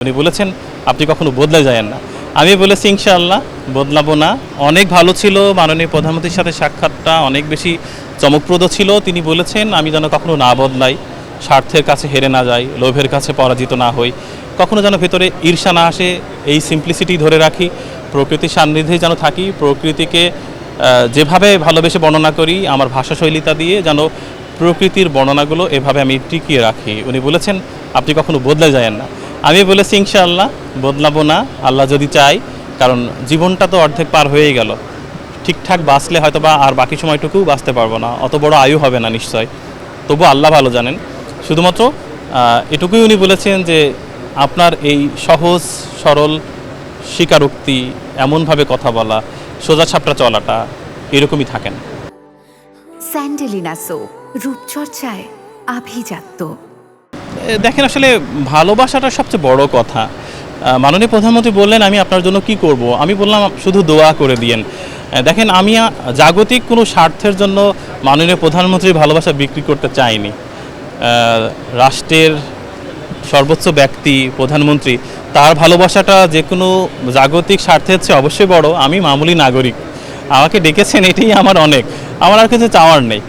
উনি বলেছেন আপনি কখনো বদলে যায়েন না। আমি বলেছি ইনশাআল্লাহ বদলাবো না। অনেক ভালো ছিল, মাননীয় প্রধানমন্ত্রীর সাথে সাক্ষাৎটা অনেক বেশি চমকপ্রদ ছিল। তিনি বলেছেন আমি যেন কখনো না বদলাই, স্বার্থের কাছে হেরে না যাই, লোভের কাছে পরাজিত না হই, কখনো যেন ভেতরে ঈর্ষা না আসে, এই সিম্পলিসিটি ধরে রাখি, প্রকৃতির সান্নিধ্যে যেন থাকি, প্রকৃতিকে যেভাবে ভালোবেসে বর্ণনা করি আমার ভাষাশৈলিতা দিয়ে যেন প্রকৃতির বর্ণনাগুলো এভাবে আমি টিকিয়ে রাখি। উনি বলেছেন আপনি কখনো বদলে যায়েন না। আমি বলেছি ইনশাআল্লাহ বদলাবো না, আল্লাহ যদি চাই, কারণ জীবনটা তো অর্ধেক পার হয়েই গেল। ঠিকঠাক বাঁচলে হয়তো বা আর বাকি সময়টুকুও বাঁচতে পারবো না, অত বড় আয়ু হবে না নিশ্চয়, তবু আল্লাহ ভালো জানেন। শুধুমাত্র এটুকুই উনি বলেছেন যে আপনার এই সহজ সরল স্বীকারোক্তি, এমনভাবে কথা বলা, সোজা ছাপটা চলাটা এরকমই থাকেন। স্যান্ডেলিনা সো, রূপচর্চায় আভিজাত্য। দেখেন আসলে ভালোবাসাটা সবচেয়ে বড় কথা। মাননীয় প্রধানমন্ত্রী বললেন আমি আপনার জন্য কি করব, আমি বললাম শুধু দোয়া করে দিয়েন। দেখেন আমি জাগতিক কোনো স্বার্থের জন্য মাননীয় প্রধানমন্ত্রীর ভালোবাসা বিক্রি করতে চাইনি। রাষ্ট্রের সর্বোচ্চ ব্যক্তি প্রধানমন্ত্রী, তার ভালোবাসাটা যে কোনো জাগতিক স্বার্থের চেয়ে অবশ্যই বড়। আমি মামুলি নাগরিক, আমাকে ডেকেছেন এটাই আমার অনেক, আমার আর কিছু চাওয়ার নেই।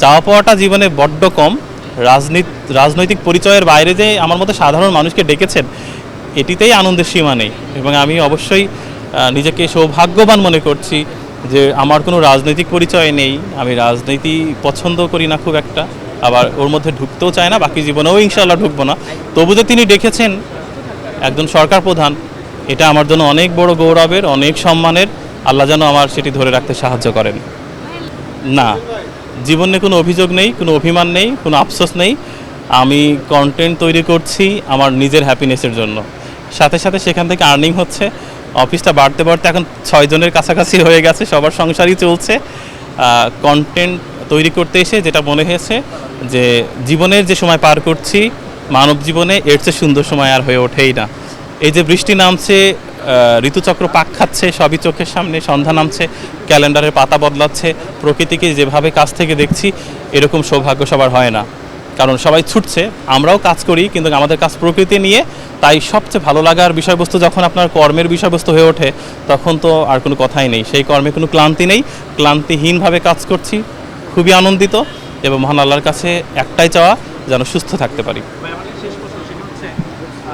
চাওয়া পাওয়াটা জীবনে বড্ড কম। রাজনৈতিক পরিচয়ের বাইরে যে আমার মতো সাধারণ মানুষকে ডেকেছেন, এটিতেই আনন্দের সীমা নেই। এবং আমি অবশ্যই নিজেকে সৌভাগ্যবান মনে করছি যে আমার কোনো রাজনৈতিক পরিচয় নেই, আমি রাজনীতি পছন্দ করি না খুব একটা, আবার ওর মধ্যে ঢুকতেও চায় না, বাকি জীবনেও ইনশাআল্লাহ ঢুকবো না। তবু যে তিনি ডেকেছেন একজন সরকার প্রধান, এটা আমার জন্য অনেক বড় গৌরবের, অনেক সম্মানের। আল্লাহ যেন আমার সেটি ধরে রাখতে সাহায্য করেন। না, জীবনে কোনো অভিযোগ নেই, কোনো অভিমান নেই, কোনো আফসোস নেই। আমি কন্টেন্ট তৈরি করছি আমার নিজের হ্যাপিনেসের জন্য, সাথে সাথে সেখান থেকে আর্নিং হচ্ছে। অফিসটা বাড়তে বাড়তে এখন 6 জনের কাছাকাছি হয়ে গেছে, সবার সংসারই চলছে। কন্টেন্ট তৈরি করতে এসে যেটা মনে হয়েছে যে জীবনের যে সময় পার করছি মানব জীবনে, এর চেয়ে সুন্দর সময় আর হয়ে ওঠেই না। এই যে বৃষ্টি নামছে, ঋতুচক্র পাক খাচ্ছে, সবই চোখের সামনে, সন্ধ্যা নামছে, ক্যালেন্ডারের পাতা বদলাচ্ছে, প্রকৃতিকে যেভাবে কাছ থেকে দেখছি, এরকম সৌভাগ্য সবার হয় না। কারণ সবাই ছুটছে, আমরাও কাজ করি, কিন্তু আমাদের কাজ প্রকৃতি নিয়ে। তাই সবচেয়ে ভালো লাগার বিষয়বস্তু যখন আপনার কর্মের বিষয়বস্তু হয়ে ওঠে, তখন তো আর কোনো কথাই নেই, সেই কর্মে কোনো ক্লান্তি নেই, ক্লান্তিহীনভাবে কাজ করছি, খুবই আনন্দিত। এবং মহান আল্লাহর কাছে একটাই চাওয়া, যেন সুস্থ থাকতে পারি।